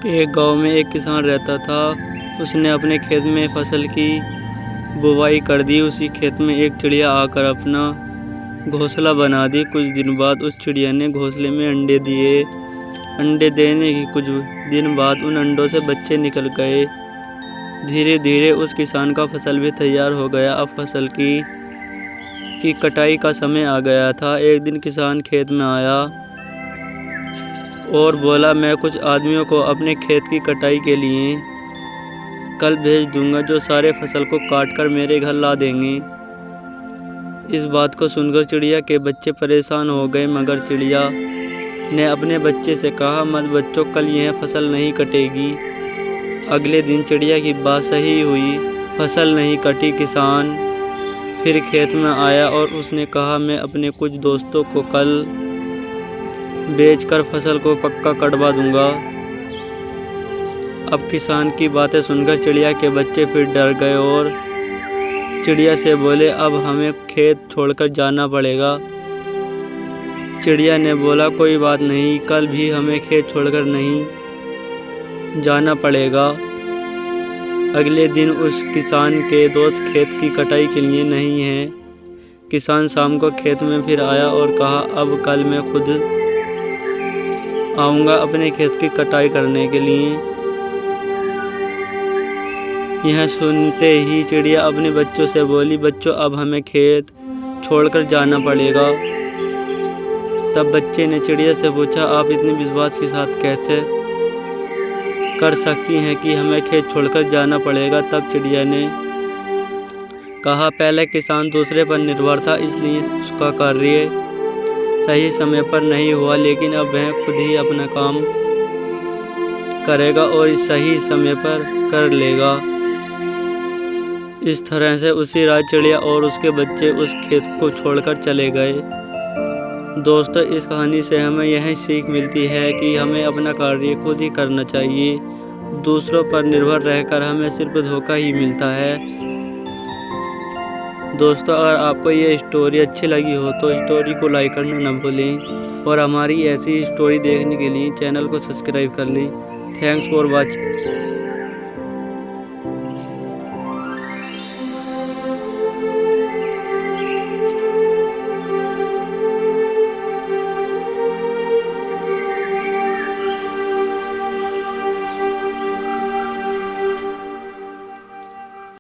एक गांव में एक किसान रहता था। उसने अपने खेत में फसल की बुवाई कर दी। उसी खेत में एक चिड़िया आकर अपना घोंसला बना दी। कुछ दिन बाद उस चिड़िया ने घोंसले में अंडे दिए। अंडे देने के कुछ दिन बाद उन अंडों से बच्चे निकल गए। धीरे धीरे उस किसान का फसल भी तैयार हो गया। अब फसल की कटाई का समय आ गया था। एक दिन किसान खेत में आया और बोला, मैं कुछ आदमियों को अपने खेत की कटाई के लिए कल भेज दूंगा, जो सारे फसल को काट कर मेरे घर ला देंगे। इस बात को सुनकर चिड़िया के बच्चे परेशान हो गए, मगर चिड़िया ने अपने बच्चे से कहा, मत बच्चों, कल यह फसल नहीं कटेगी। अगले दिन चिड़िया की बात सही हुई। फसल नहीं कटी। किसान फिर खेत में आया और उसने कहा, मैं अपने कुछ दोस्तों को कल बेचकर फसल को पक्का कटवा दूंगा। अब किसान की बातें सुनकर चिड़िया के बच्चे फिर डर गए और चिड़िया से बोले, अब हमें खेत छोड़कर जाना पड़ेगा। चिड़िया ने बोला, कोई बात नहीं, कल भी हमें खेत छोड़कर नहीं जाना पड़ेगा। अगले दिन उस किसान के दोस्त खेत की कटाई के लिए नहीं हैं। किसान शाम को खेत में फिर आया और कहा, अब कल मैं खुद आऊँगा अपने खेत की कटाई करने के लिए। यह सुनते ही चिड़िया अपने बच्चों से बोली, बच्चों, अब हमें खेत छोड़कर जाना पड़ेगा। तब बच्चे ने चिड़िया से पूछा, आप इतने विश्वास के साथ कैसे कर सकती हैं कि हमें खेत छोड़कर जाना पड़ेगा? तब चिड़िया ने कहा, पहले किसान दूसरे पर निर्भर था, इसलिए उसका कार्य सही समय पर नहीं हुआ, लेकिन अब वह खुद ही अपना काम करेगा और सही समय पर कर लेगा। इस तरह से उसी रात चिड़िया और उसके बच्चे उस खेत को छोड़कर चले गए। दोस्तों, इस कहानी से हमें यह सीख मिलती है कि हमें अपना कार्य खुद ही करना चाहिए। दूसरों पर निर्भर रहकर हमें सिर्फ धोखा ही मिलता है। दोस्तों, अगर आपको ये स्टोरी अच्छी लगी हो तो स्टोरी को लाइक करना न भूलें और हमारी ऐसी स्टोरी देखने के लिए चैनल को सब्सक्राइब कर लें। Thanks for watching.